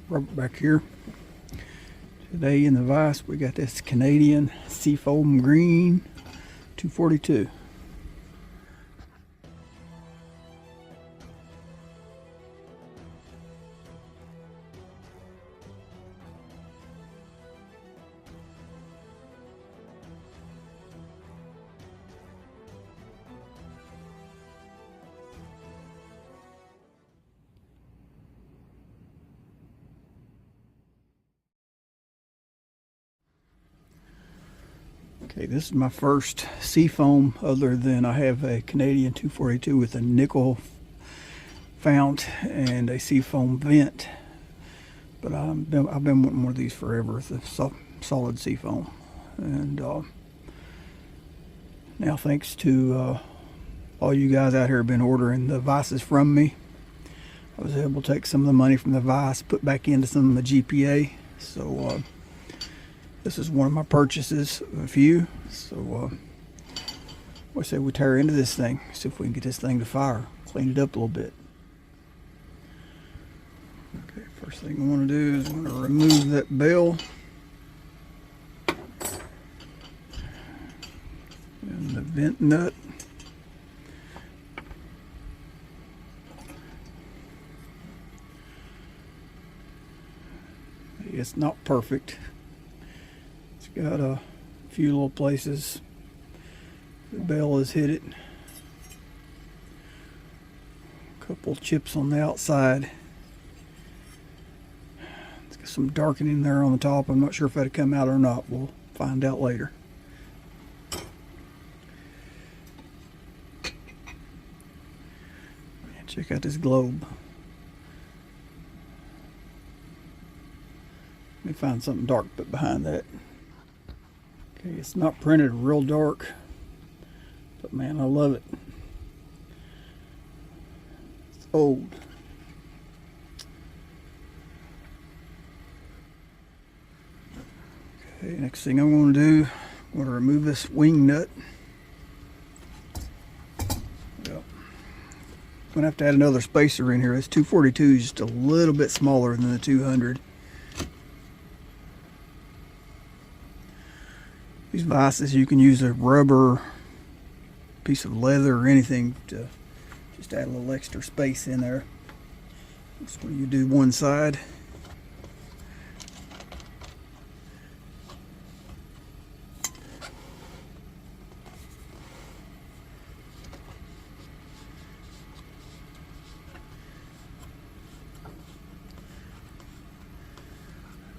rubber back here. Today in the vise we got this Canadian Seafoam green 242. Okay, this is my first Seafoam other than I have a Canadian 242 with a nickel fount and a Seafoam vent. But I've been wanting one of these forever, the solid Seafoam. And now thanks to all you guys out here have been ordering the vices from me, I was able to take some of the money from the vise, put back into some of the GPA. So this is one of my purchases of a few. So I say we tear into this thing, see if we can get this thing to fire, clean it up a little bit. Okay, first thing I want to do is I'm going to remove that bell and the vent nut. It's not perfect. It's got a few little places the bell has hit it. A couple chips on the outside. It's got some darkening there on the top. I'm not sure if that'll come out or not. We'll find out later. Check out this globe. Let me find something dark to put behind that. Okay, it's not printed real dark, but man, I love it. It's old. Okay, next thing I'm going to do, I'm going to remove this wing nut. Yep. I'm going to have to add another spacer in here. This 242 is just a little bit smaller than the 200. These vices, you can use a rubber piece of leather or anything to just add a little extra space in there. That's when you do one side.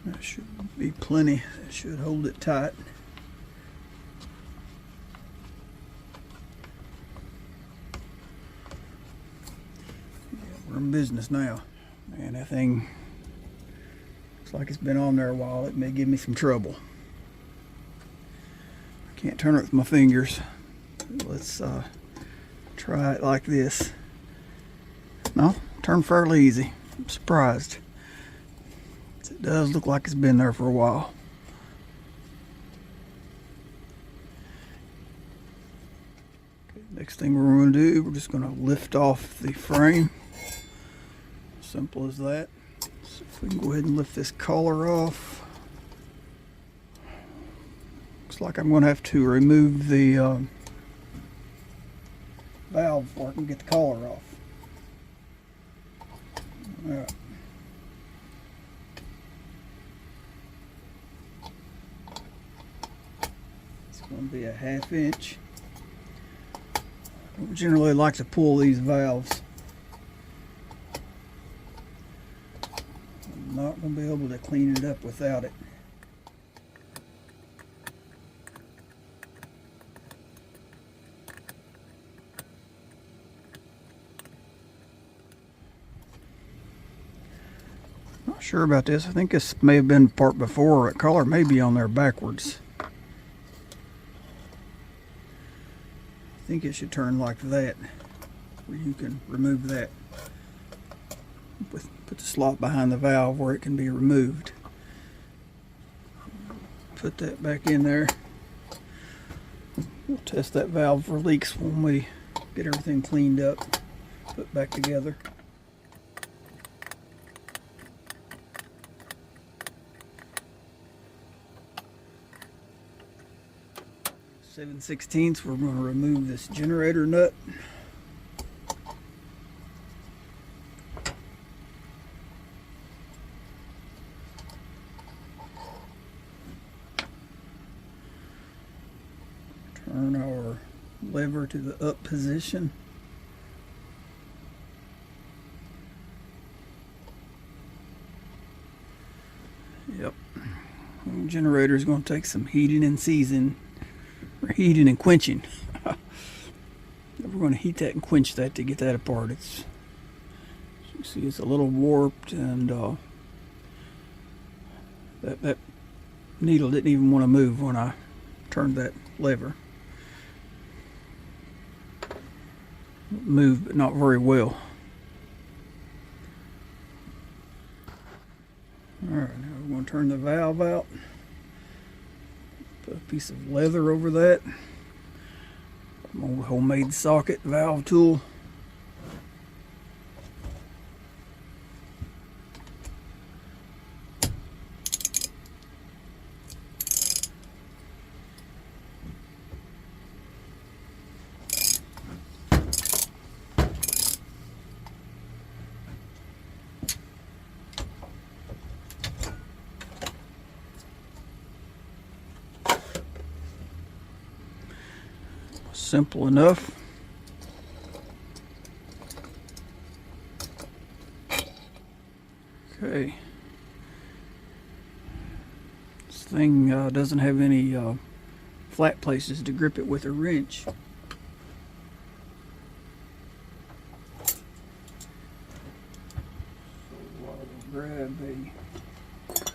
That should be plenty. That should hold it tight. We're in business now. Man, that thing looks like it's been on there a while. It may give me some trouble. I can't turn it with my fingers. Let's try it like this. No, turned fairly easy. I'm surprised. It does look like it's been there for a while. Okay, next thing we're going to do, we're just going to lift off the frame. Simple as that. So if we can go ahead and lift this collar off. Looks like I'm going to have to remove the valve before I can get the collar off. All right. It's going to be a 1/2 inch. I generally like to pull these valves. Not going to be able to clean it up without it. Not sure about this. I think this may have been part before. The collar may be on there backwards. I think it should turn like that, where you can remove that. Put the slot behind the valve where it can be removed. Put that back in there. We'll test that valve for leaks when we get everything cleaned up, put back together. 7/16, we're going to remove this generator nut. Turn our lever to the up position. Yep. The generator is going to take some heating and seasoning, or heating and quenching. We're going to heat that and quench that to get that apart. It's, as you see, it's a little warped, and that needle didn't even want to move when I turned that lever. It moved, but not very well. Alright, now we're going to turn the valve out. Put a piece of leather over that. An old homemade socket valve tool. Simple enough. Okay. This thing doesn't have any flat places to grip it with a wrench. So I'll grab a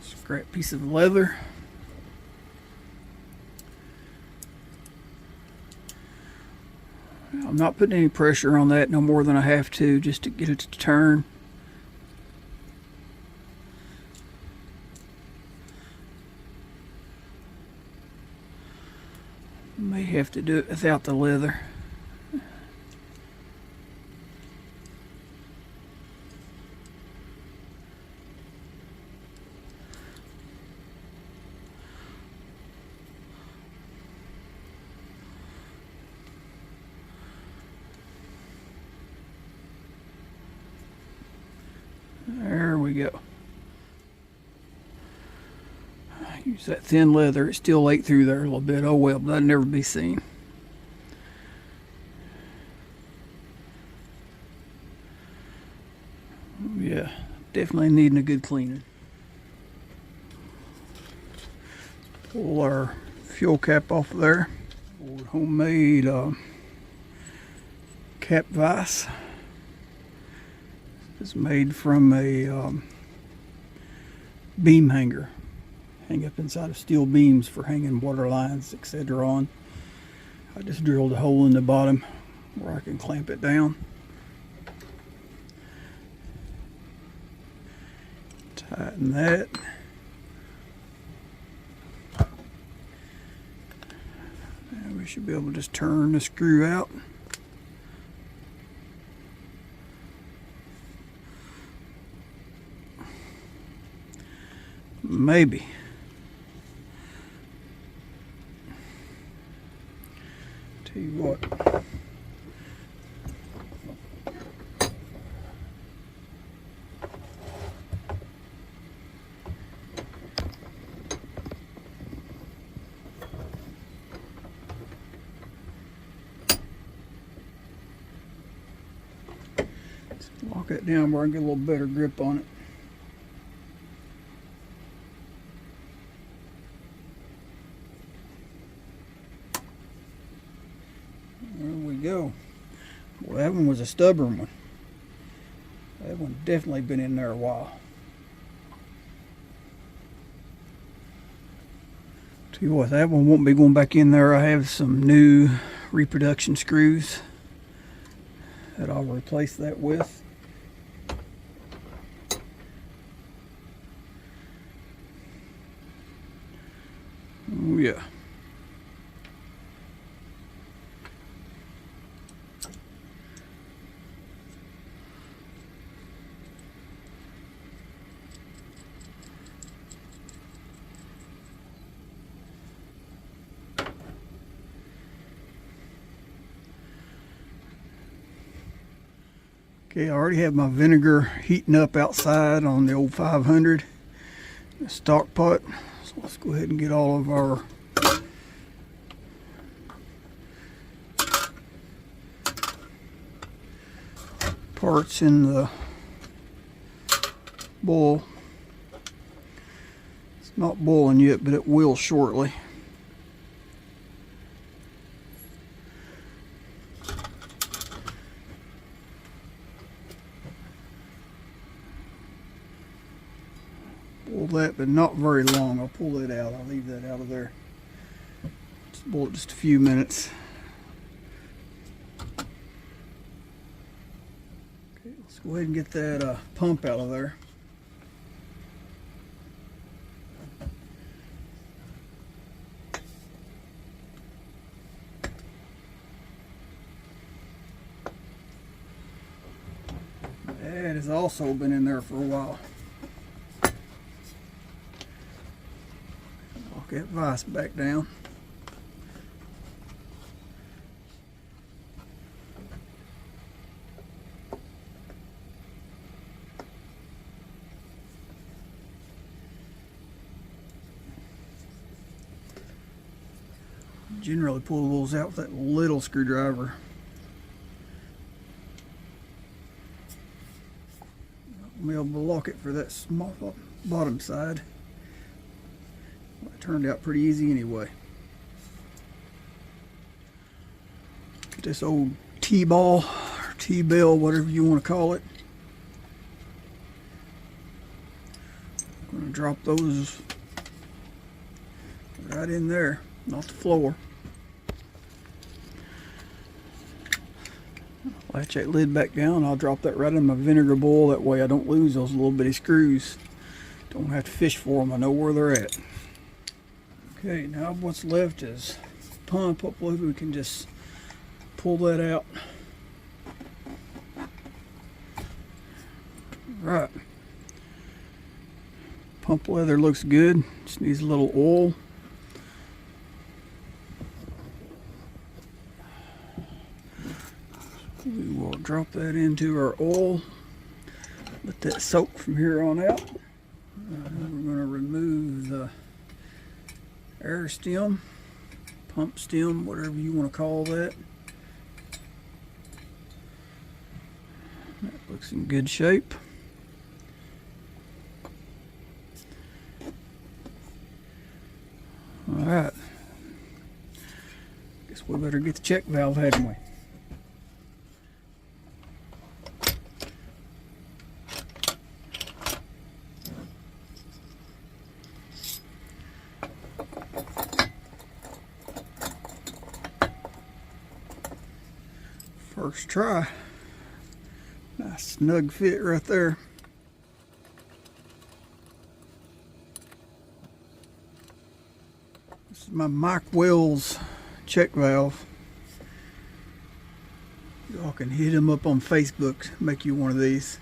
scrap piece of leather. I'm not putting any pressure on that, no more than I have to, just to get it to turn. May have to do it without the leather. There we go. Use that thin leather. It still ate through there a little bit. Oh well, but that'd never be seen. Yeah, definitely needing a good cleaning. Pull our fuel cap off of there. Old homemade cap vise. It's made from a beam hanger. Hang up inside of steel beams for hanging water lines, etc. on. I just drilled a hole in the bottom where I can clamp it down. Tighten that. And we should be able to just turn the screw out. Maybe. Tell you what. Let's lock it down where I can get a little better grip on it. Go. Well, that one was a stubborn one. That one definitely been in there a while. Tell you what, that one won't be going back in there. I have some new reproduction screws that I'll replace that with. Oh yeah. Okay, I already have my vinegar heating up outside on the old 500 stock pot. So let's go ahead and get all of our parts in the boil. It's not boiling yet, but it will shortly. Boil that, but not very long. I'll pull that out. I'll leave that out of there. Just boil it just a few minutes. Okay, let's go ahead and get that pump out of there. That has also been in there for a while. Lock that vise back down. Generally pull those out with that little screwdriver. I'll be able to lock it for that small bottom side. Well, it turned out pretty easy anyway. Get this old T-ball or T-bell, whatever you want to call it. I'm going to drop those right in there, not the floor. Latch that lid back down. I'll drop that right in my vinegar bowl. That way I don't lose those little bitty screws. Don't have to fish for them. I know where they're at. Okay, now what's left is pump. Hopefully we can just pull that out. Right. Pump leather looks good. Just needs a little oil. We will drop that into our oil. Let that soak from here on out. We're going to remove the air stem, pump stem, whatever you want to call that. That looks in good shape. Alright. Guess we better get the check valve, hadn't we? First try. Nice snug fit right there. This is my Mike Wells check valve. Y'all can hit him up on Facebook, make you one of these.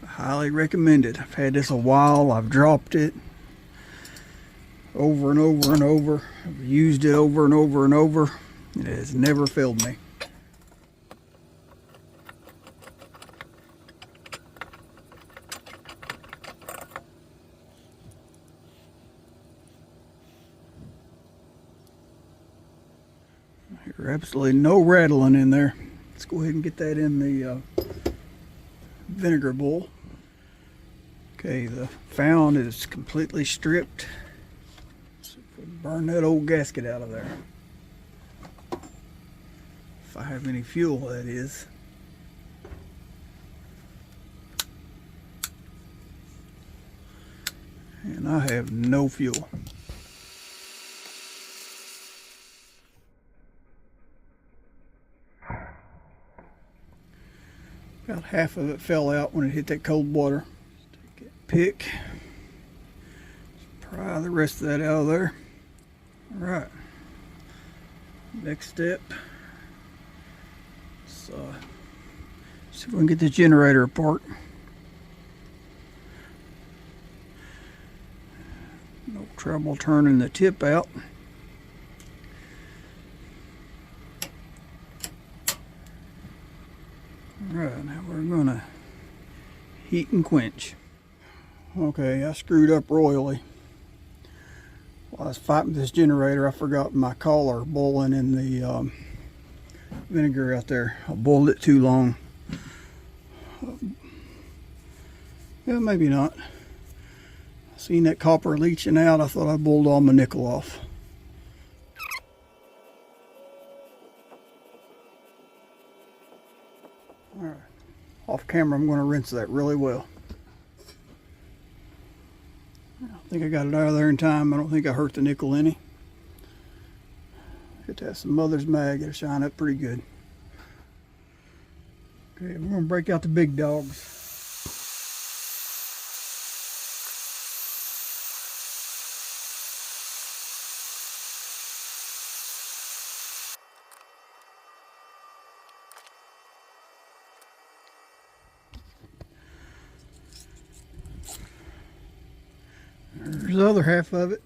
I highly recommend it. I've had this a while. I've dropped it over and over and over. I've used it over and over and over. It has never failed me. There's absolutely no rattling in there. Let's go ahead and get that in the vinegar bowl. Okay, the found is completely stripped. Burn that old gasket out of there. If I have any fuel, that is. And I have no fuel. About half of it fell out when it hit that cold water. Take that pick. Pry the rest of that out of there. Alright, next step, so see if we can get this generator apart. No trouble turning the tip out. Alright, now we're gonna heat and quench. Okay, I screwed up royally. While I was fighting this generator, I forgot my collar boiling in the vinegar out there. I boiled it too long. Yeah, maybe not. Seen that copper leaching out, I thought I boiled all my nickel off. Alright, off camera I'm going to rinse that really well. I think I got it out of there in time. I don't think I hurt the nickel any. Get to have some mother's mag, it'll shine up pretty good. Okay, we're going to break out the big dogs. There's the other half of it.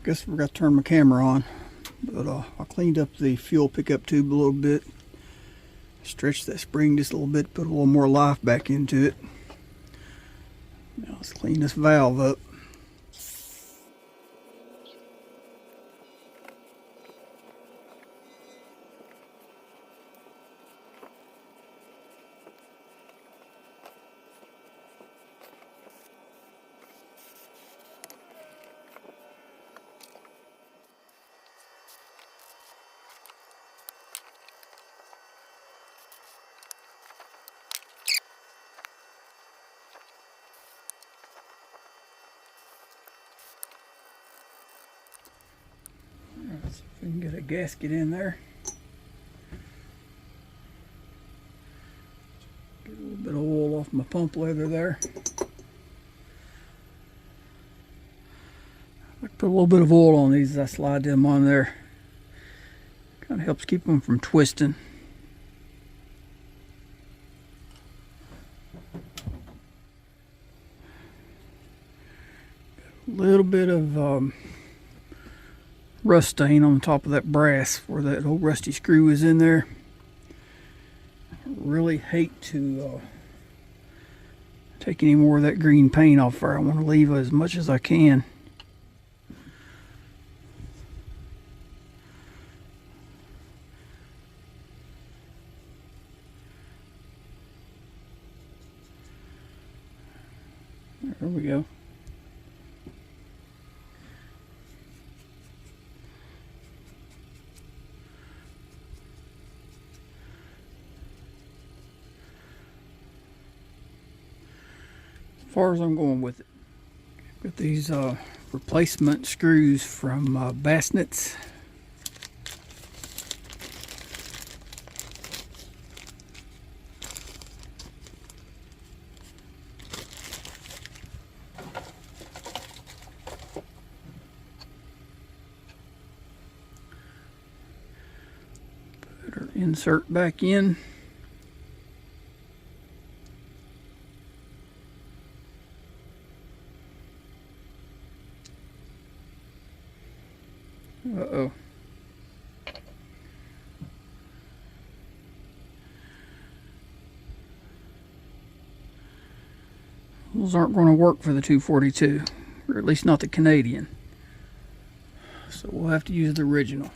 Guess I forgot to turn my camera on, but I cleaned up the fuel pickup tube a little bit, stretched that spring just a little bit, put a little more life back into it. Now let's clean this valve up. Let's see if we can get a gasket in there. Get a little bit of oil off my pump leather there. I put a little bit of oil on these as I slide them on there. Kind of helps keep them from twisting. A little bit of rust stain on the top of that brass where that old rusty screw is in there. I really hate to take any more of that green paint off there. I want to leave as much as I can. There we go. As far as I'm going with it, got these replacement screws from Bassnett's. Put her insert back in. Uh-oh. Those aren't going to work for the 242, or at least not the Canadian. So we'll have to use the original.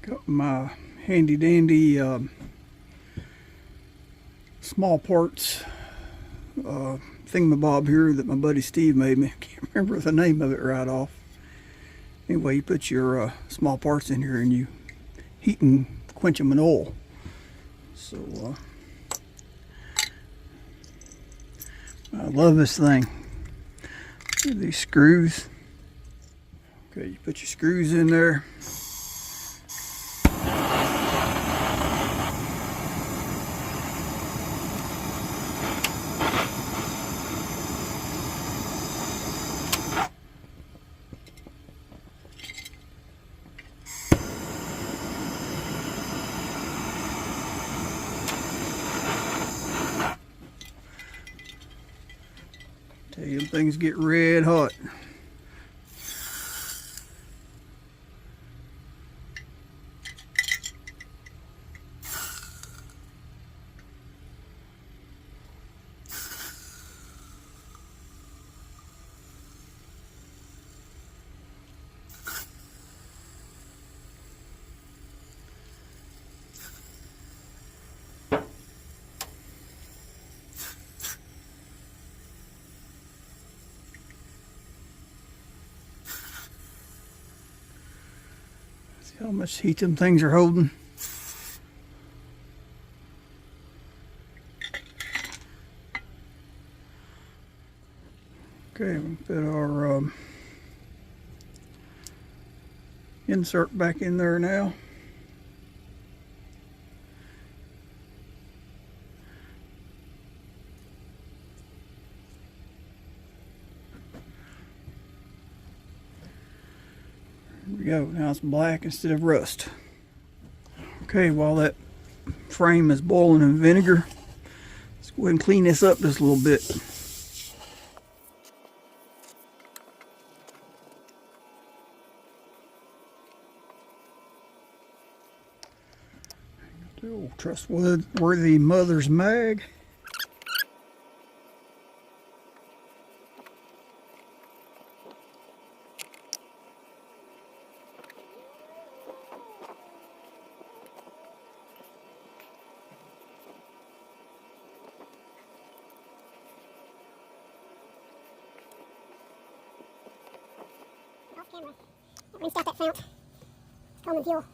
Got my handy dandy small parts thingamabob here that my buddy Steve made me. I can't remember the name of it right off. Anyway, you put your small parts in here and you heat and quench them in oil. So I love this thing. Look at these screws. Okay, you put your screws in there. Tell you, things get red hot. How much heat them things are holding. Okay, we put our insert back in there now. There we go. Now it's black instead of rust. Okay, while that frame is boiling in vinegar, let's go ahead and clean this up just a little bit. The old trustworthy mother's mag. Camera. Rinsed out that fount. Coleman fuel.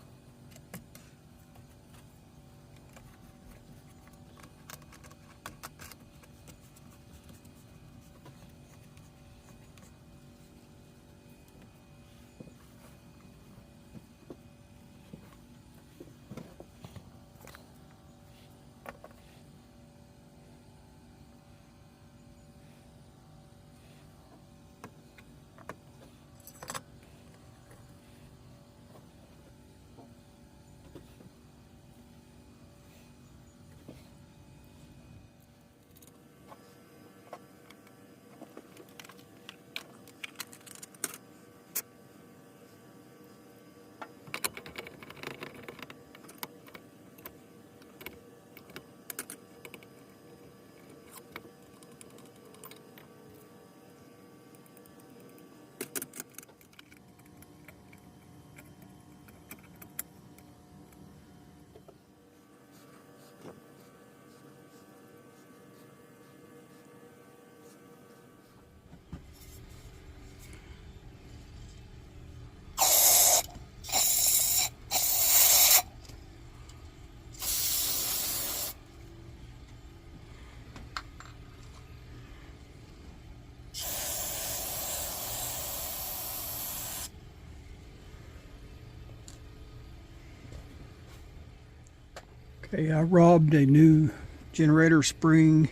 Okay, I robbed a new generator spring,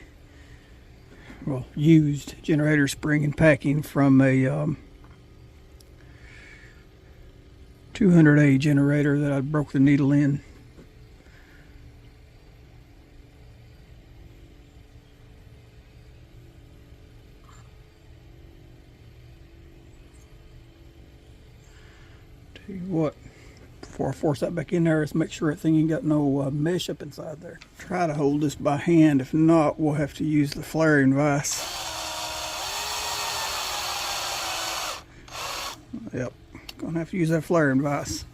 well, used generator spring and packing from a 200A generator that I broke the needle in. Tell you what, before I force that back in there, let's make sure that thing ain't got no mesh up inside there. Try to hold this by hand. If not, we'll have to use the flaring vise. Yep, gonna have to use that flaring vise.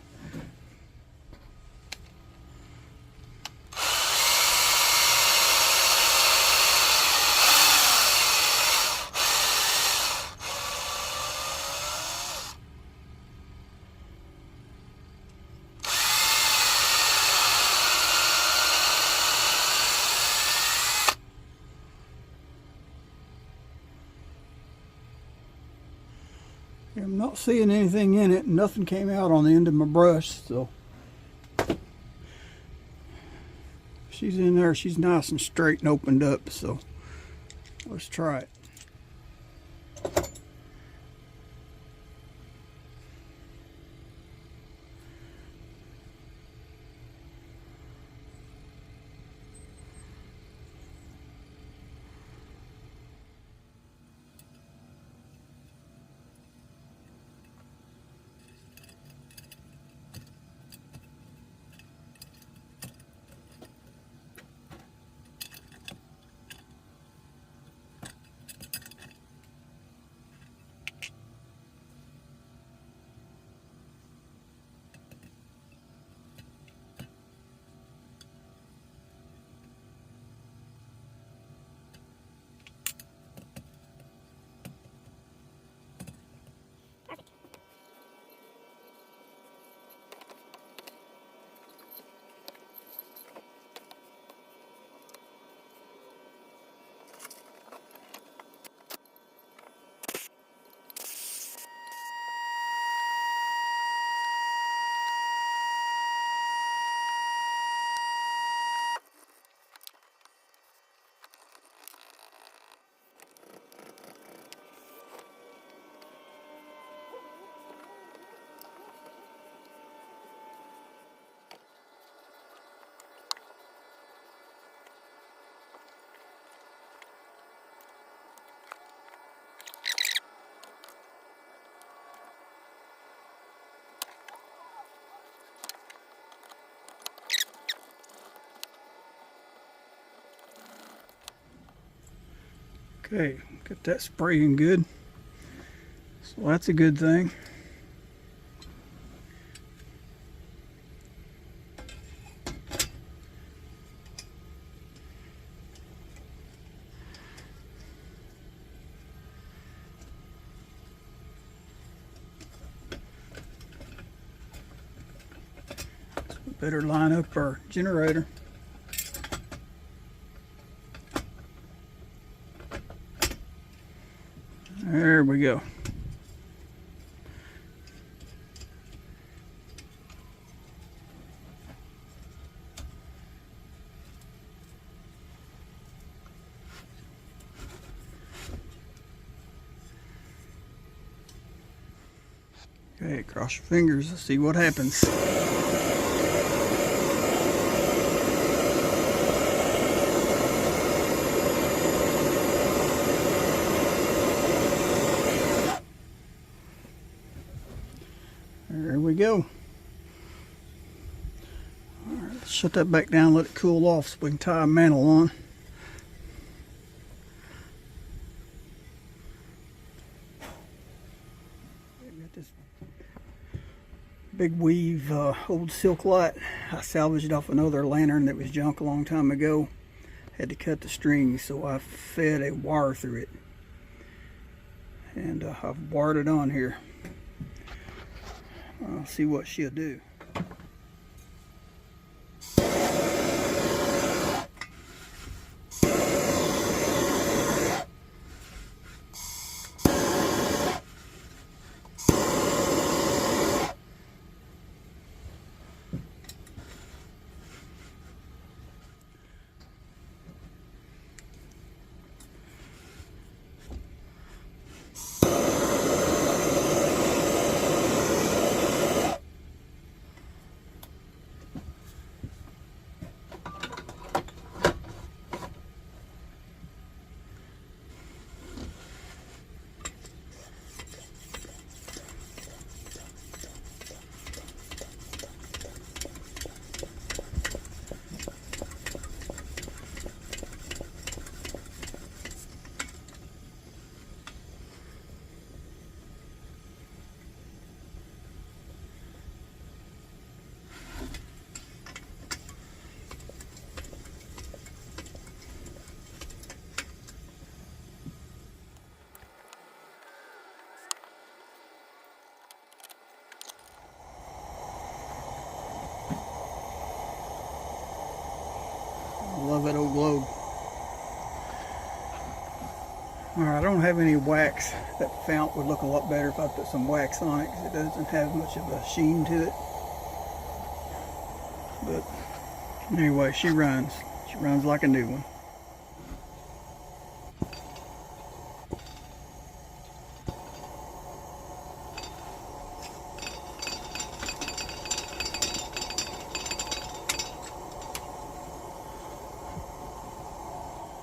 Not seeing anything in it. Nothing came out on the end of my brush, so she's in there. She's nice and straight and opened up, so let's try it. Okay, got that spraying good. So that's a good thing. So we better line up our generator. There we go. Okay, cross your fingers. Let's see what happens. There we go. All right, let's shut that back down, let it cool off so we can tie a mantle on. Got this big weave old silk light. I salvaged off another lantern that was junk a long time ago. Had to cut the strings, so I fed a wire through it. And I've wired it on here. I'll see what she'll do. Alright, I don't have any wax. That fount would look a lot better if I put some wax on it because it doesn't have much of a sheen to it. But anyway, she runs. She runs like a new one.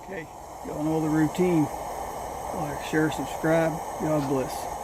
Okay, y'all know the routine. Like, share, subscribe. God bless.